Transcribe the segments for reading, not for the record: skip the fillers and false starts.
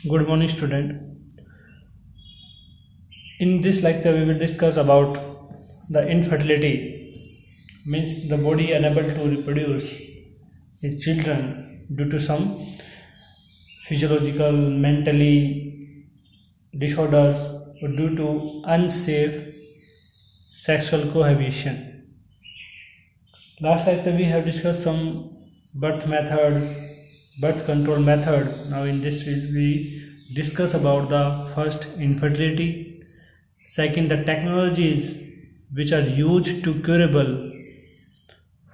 Good morning, student. In this lecture, we will discuss about the infertility, means the body unable to reproduce its children due to some physiological, mentally disorders or due to unsafe sexual cohabitation. Last lecture we have discussed some birth methods, birth control method. Now in this we discuss about the first, infertility, second, the technologies which are used to curable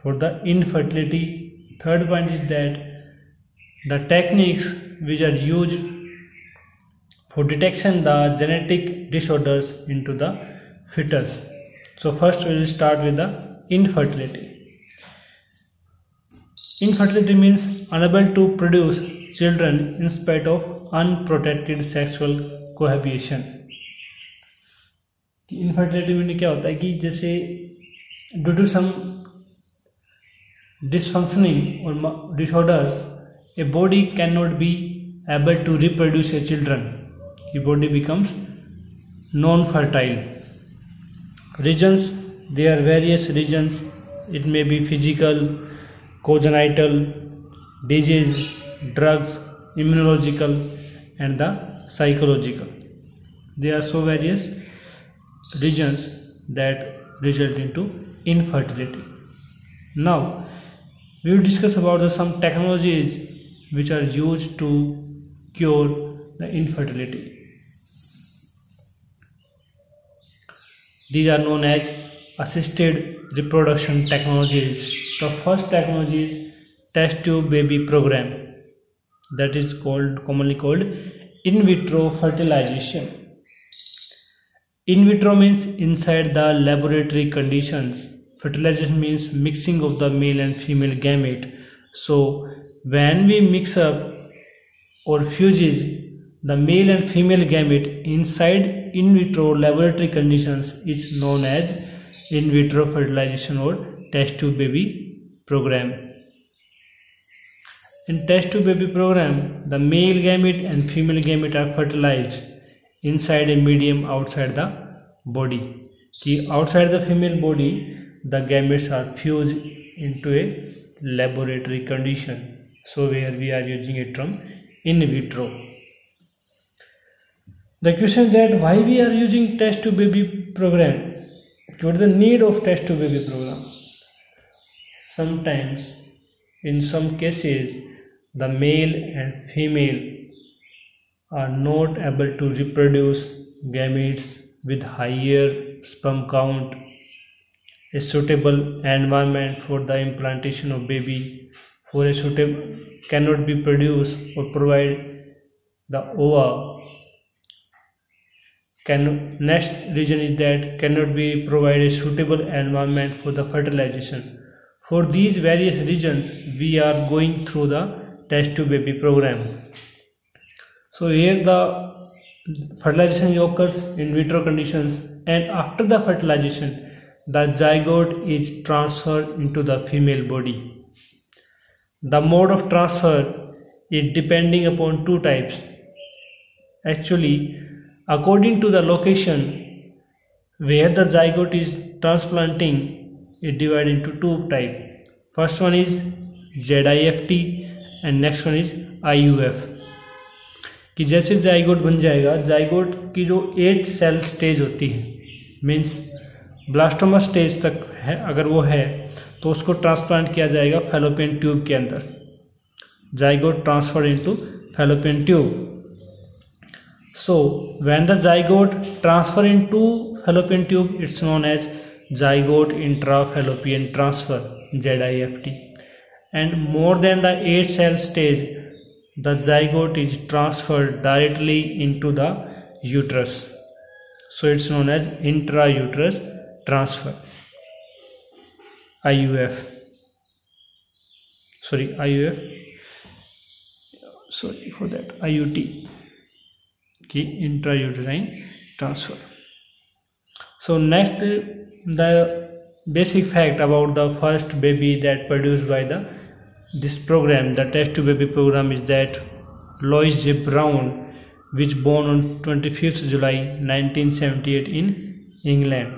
for the infertility, third point is that the techniques which are used for detection the genetic disorders into the fetus. So first we will start with the infertility. Infertility means unable to produce children in spite of unprotected sexual cohabitation. Infertility में क्या होता है कि जैसे due to some dysfunctioning और disorders a body can not be able to reproduce a children, the body becomes non-fertile. Reasons, there are various reasons. It may be physical, congenital, disease, drugs, immunological, and the psychological. There are so various reasons that result into infertility. Now we will discuss about some technologies which are used to cure the infertility. These are known as assisted reproduction technologies. The first technology is test tube baby program, that is commonly called in vitro fertilization. In vitro means inside the laboratory conditions. Fertilization means mixing of the male and female gamete. So when we mix up or fuses the male and female gamete inside in vitro laboratory conditions is known as in vitro fertilization or test tube baby program. In test tube baby program, the male gamete and female gamete are fertilized inside a medium outside the body. Outside the female body, the gametes are fused into a laboratory condition. So where we are using a term in vitro. The question is that why we are using test tube baby program? What is the need of test tube baby program? Sometimes, in some cases, the male and female are not able to reproduce gametes with higher sperm count. A suitable environment for the implantation of baby for a suitable cannot be produced or provide the ova. Next reason is that cannot be provide a suitable environment for the fertilization. For these various reasons, we are going through the test tube baby program. So here the fertilization occurs in vitro conditions, and after the fertilization, the zygote is transferred into the female body. The mode of transfer is depending upon two types. Actually, according to the location where the zygote is transplanting, it divided into two types. First one is ZIFT and next one is IUF. कि जैसे zygote बन जाएगा, zygote की जो 8 cell stage होती है, means blastoma stage तक है, अगर वो है तो उसको ट्रांसप्लांट किया जाएगा फैलोपियन ट्यूब के अंदर. Zygote transfer into fallopian tube. So when the zygote transfer into fallopian tube, it's known as zygote intrafallopian transfer, ZIFT. And more than the 8 cell stage, the zygote is transferred directly into the uterus. So it's known as intrauterus transfer, IUF. Sorry for that, IUT. Intrauterine transfer. So next, the basic fact about the first baby that produced by this program, the test tube baby program, is that Lois J. Brown, which born on 25th July 1978 in England.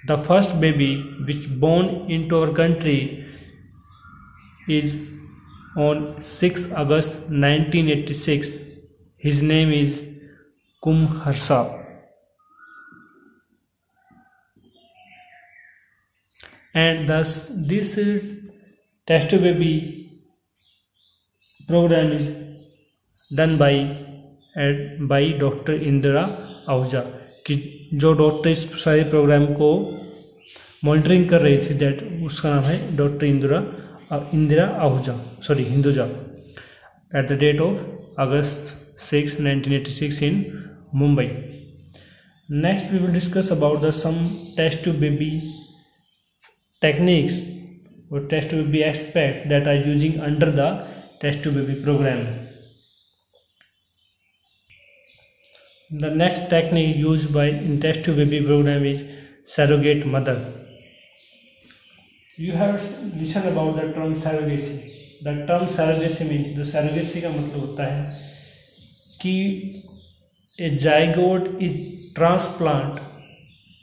The first baby which born into our country is on 6 August 1986. His name is Kumharsa. And thus this test tube baby program is done by doctor Indira Ahuja, कि जो doctor इस सारे programme को monitoring कर रही थी, that उसका नाम है doctor Indira Hinduja, at the date of August 6, 1986 in Mumbai. Next we will discuss about the some test tube baby techniques or test tube baby aspects that are using under the test tube baby program. The next technique used by in test tube baby program is surrogate mother. You have listened about the term surrogacy. The term surrogacy means, the surrogacy का मतलब होता है कि a zygote is transplant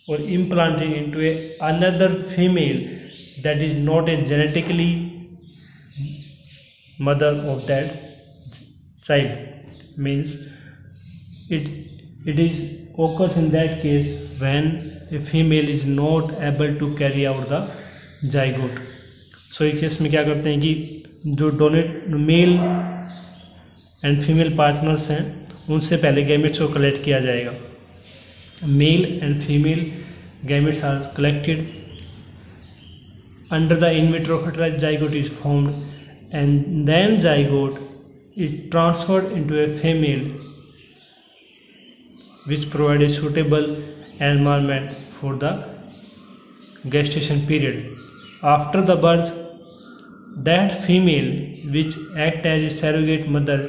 or implanted into another female that is not a genetically mother of that child. Means it is occurs in that case when a female is not able to carry out the zygote. So इस case में क्या करते हैं कि जो donate male and female partners हैं उनसे पहले गैमेट्स को कलेक्ट किया जाएगा. Male and female gametes are collected under the in vitro fertilized zygote is formed, and then zygote is transferred into a female which provide a suitable environment for the gestation period. After the birth, that female which act as a surrogate mother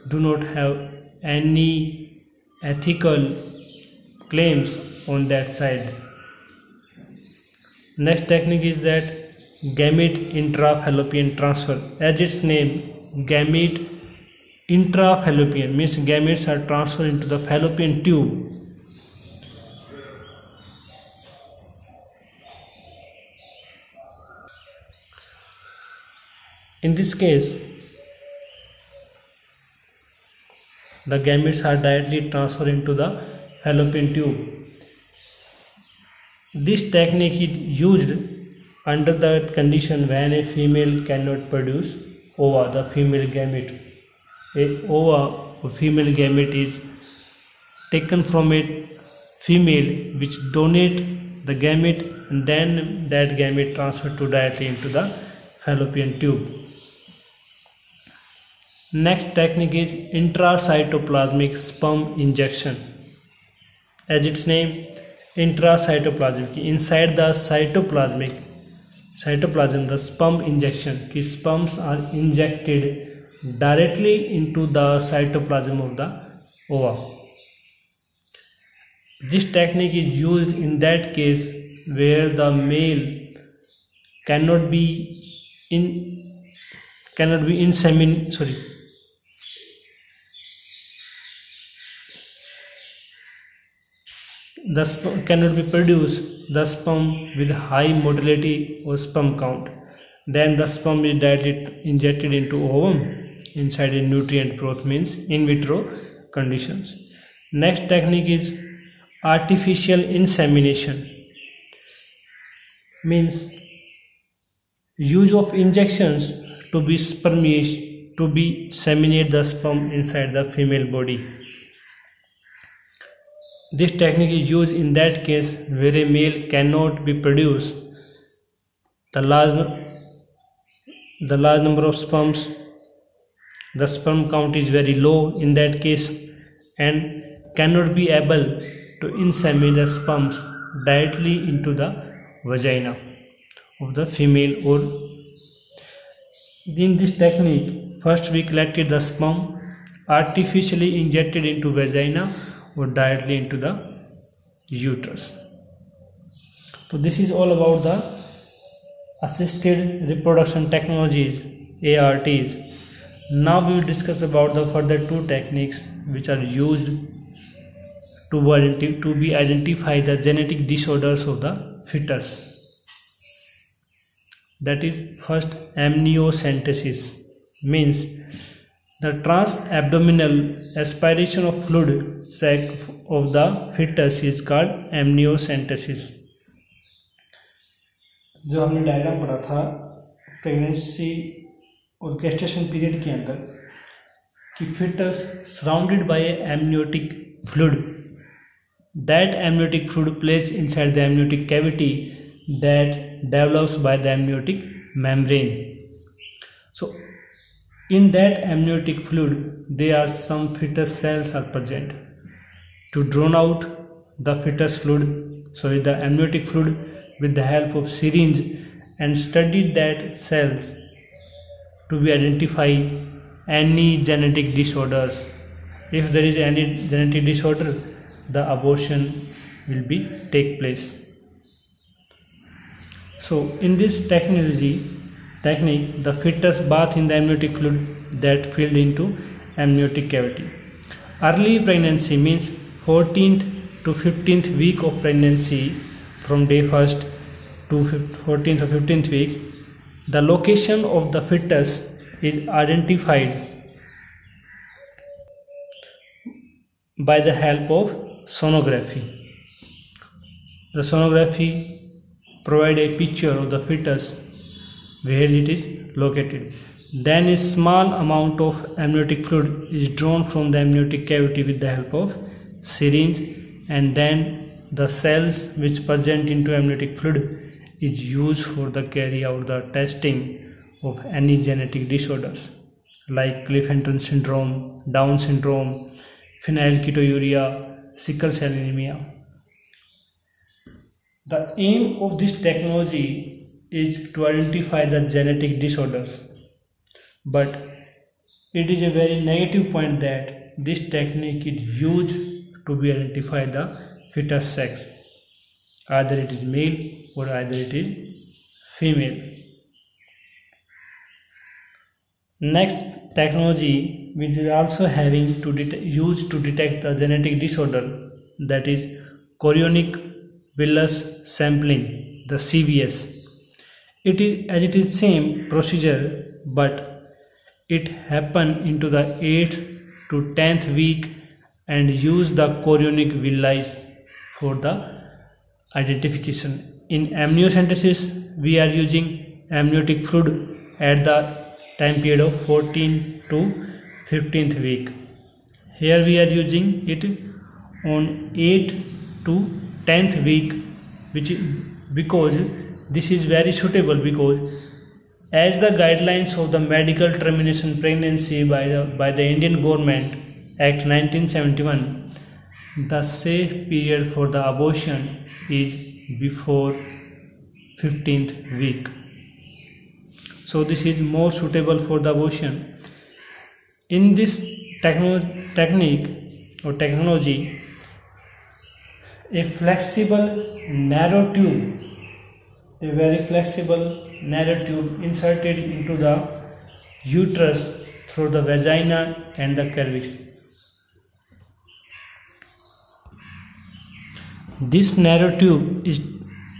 do not have any ethical claims on that child. Next technique is that gamete intrafallopian transfer. As its name, gamete intrafallopian means gametes are transferred into the fallopian tube. In this case, the gametes are directly transferred into the fallopian tube. This technique is used under the condition when a female cannot produce ova, the female gamete. A ova or female gamete is taken from a female which donate the gamete, and then that gamete transferred to directly into the fallopian tube. Next technique is intracytoplasmic sperm injection. As its name, intracytoplasmic, inside the cytoplasm the sperm injection, ki sperms are injected directly into the cytoplasm of the ova. This technique is used in that case where the male cannot be produced the sperm with high motility or sperm count. Then the sperm is directly injected into ovum inside a nutrient broth, means in vitro conditions. Next technique is artificial insemination, means use of injections to be seminate the sperm inside the female body. This technique is used in that case where a male cannot be produced the large number of sperms, the sperm count is very low in that case, and cannot be able to inseminate the sperms directly into the vagina of the female. Or in this technique, first we collected the sperm, artificially injected into vagina or directly into the uterus. So this is all about the assisted reproduction technologies, ARTs. Now we will discuss about the further two techniques which are used to be identify the genetic disorders of the fetus. That is, first, amniocentesis, means the trans-abdominal aspiration of fluid sac of the fetus is called amniocentesis. जो हमने diagram पढ़ा था pregnancy और gestation period के अंदर कि fetus surrounded by a amniotic fluid, that amniotic fluid placed inside the amniotic cavity that develops by the amniotic membrane. So in that amniotic fluid there are some fetus cells are present. To drawn out the fetus fluid, the amniotic fluid with the help of syringe, and studied that cells to be identify any genetic disorders. If there is any genetic disorder, the abortion will be take place. So in this technique, the fetus bath in the amniotic fluid that filled into amniotic cavity. Early pregnancy means 14th to 15th week of pregnancy, from day 1st to 14th or 15th week, the location of the fetus is identified by the help of sonography. The sonography provide a picture of the fetus where it is located. Then a small amount of amniotic fluid is drawn from the amniotic cavity with the help of syringe, and then the cells which present into amniotic fluid is used for the carry out the testing of any genetic disorders like Klippel-Huntington syndrome, Down syndrome, phenylketonuria, sickle cell anemia. The aim of this technology is to identify the genetic disorders, but it is a very negative point that this technique is used to be identify the fetus sex, either it is male or either it is female. Next technology which is also having to used to detect the genetic disorder, that is chorionic villus sampling, the CVS. It is same procedure, but it happen into the 8th to 10th week and use the chorionic villi for the identification. In amniocentesis, we are using amniotic fluid at the time period of 14th to 15th week. Here we are using it on 8th to 10th week, because this is very suitable, because as the guidelines of the medical termination pregnancy by the Indian government Act 1971, the safe period for the abortion is before 15th week. So this is more suitable for the abortion. In this technique or technology, a flexible narrow tube, a very flexible narrow tube inserted into the uterus through the vagina and the cervix. This narrow tube is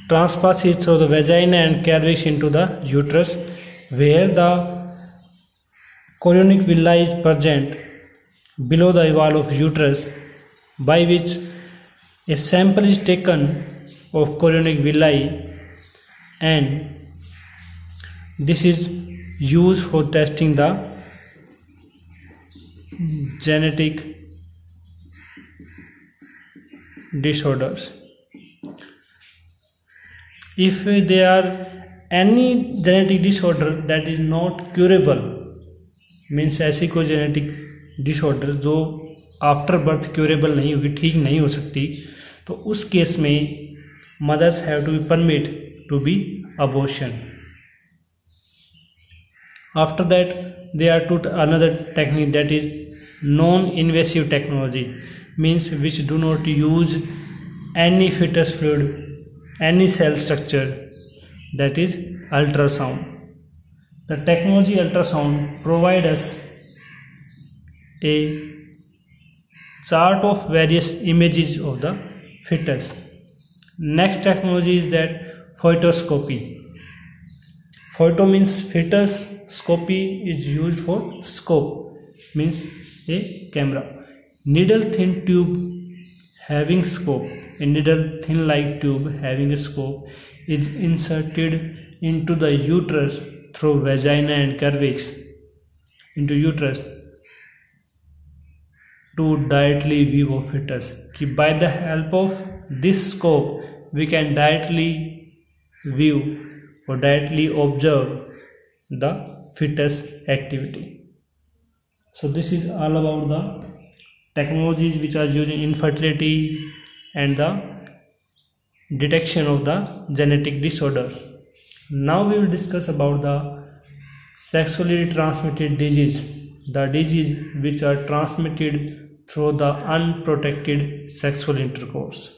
transpasses through the vagina and cervix into the uterus, where the chorionic villi is present below the wall of uterus, by which a sample is taken of chorionic villi, and this is used for testing the genetic disorders. If there are any genetic disorder that is not curable, means ऐसी कोई genetic disorder जो after birth curable नहीं होगी, ठीक नहीं हो सकती, तो उस केस में mothers have to be permit to be abortion. After that, there are another technique, that is non-invasive technology, means which do not use any fetus fluid, any cell structure, that is ultrasound. The technology ultrasound provide us a chart of various images of the fetus. Next technology is that phoetoscopy. Photo means fetus, scopy is used for scope, means a camera. Needle thin tube having scope. A needle thin like tube having a scope is inserted into the uterus through vagina and cervix into uterus to directly view a fetus. By the help of this scope, we can directly view or directly observe the fetus activity. So this is all about the technologies which are used in infertility and the detection of the genetic disorders. Now we will discuss about the sexually transmitted disease, the disease which are transmitted through the unprotected sexual intercourse.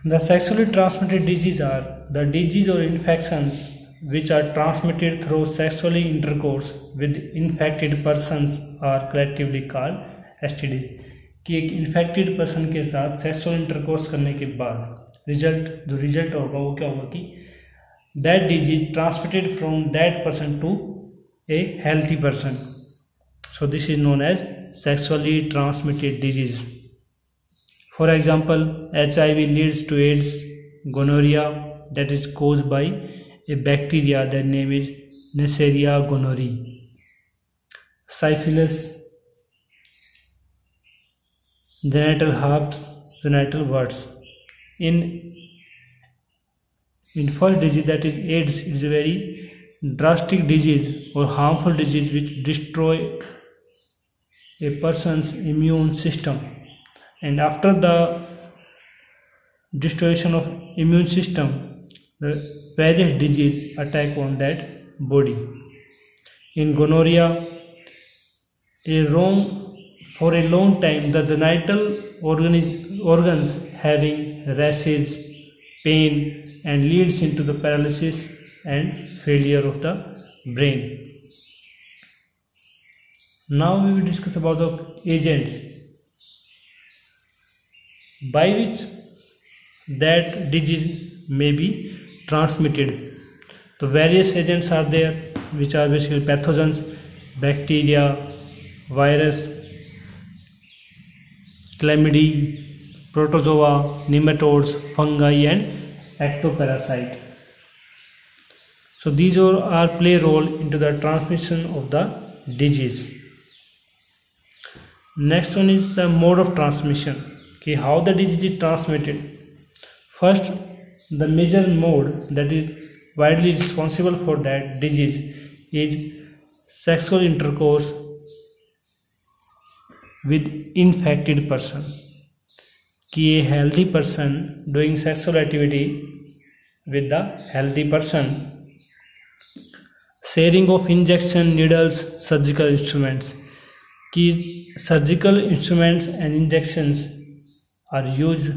The sexually transmitted diseases are the disease or infections which are transmitted through sexually intercourse with infected persons are collectively called STDs. कि एक infected person के साथ sexual intercourse करने के बाद जो result होगा वो क्या होगा कि that disease transmitted from that person to a healthy person. So this is known as sexually transmitted disease. For example, HIV leads to AIDS, gonorrhea that is caused by a bacteria that name is Neisseria gonorrhoeae. Syphilis, genital herpes, genital warts. In first disease, that is AIDS, it is a very drastic disease or harmful disease which destroy a person's immune system, and after the destruction of immune system, the various disease attack on that body. In gonorrhea, for a long time the genital organs having rashes, pain, and leads into the paralysis and failure of the brain. Now we will discuss about the agents by which that disease may be transmitted. So various agents are there which are basically pathogens, bacteria, virus, chlamydia, protozoa, nematodes, fungi, and ectoparasite. So these all are play role into the transmission of the disease. Next one is the mode of transmission. Okay, how the disease is transmitted. First, the major mode that is widely responsible for that disease is sexual intercourse with infected person. कि a healthy person doing sexual activity with the healthy person, sharing of injection needles, surgical instruments. कि surgical instruments and injections are used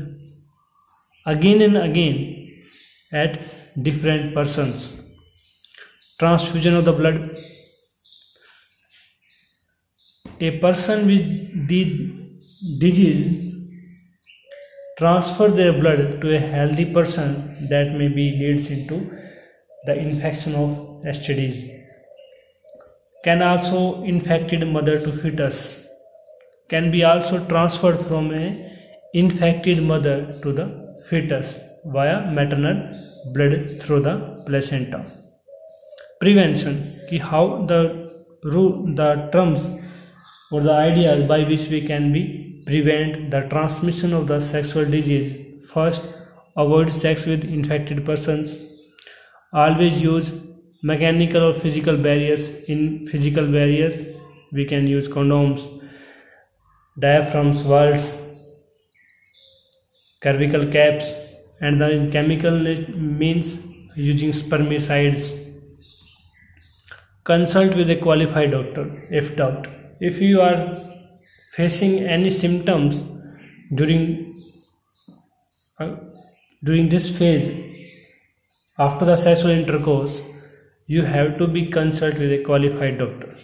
again and again at different persons. Transfusion of the blood. A person with the disease transfer their blood to a healthy person that may be leads into the infection of STDs. Can also infected mother to fetus. Can be also transferred from a infected mother to the fetus via maternal blood through the placenta. Prevention. कि how the terms or the ideas by which we can be prevent the transmission of the sexual disease. First, avoid sex with infected persons. Always use mechanical or physical barriers. In physical barriers, we can use condoms, diaphragms, valves, cervical caps, and the chemical means using spermicides. Consult with a qualified doctor if doubt. If you are facing any symptoms during this phase after the sexual intercourse, you have to be consult with a qualified doctor.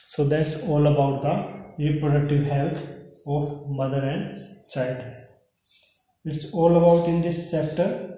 So that's all about the reproductive health of mother and child. It's all about in this chapter.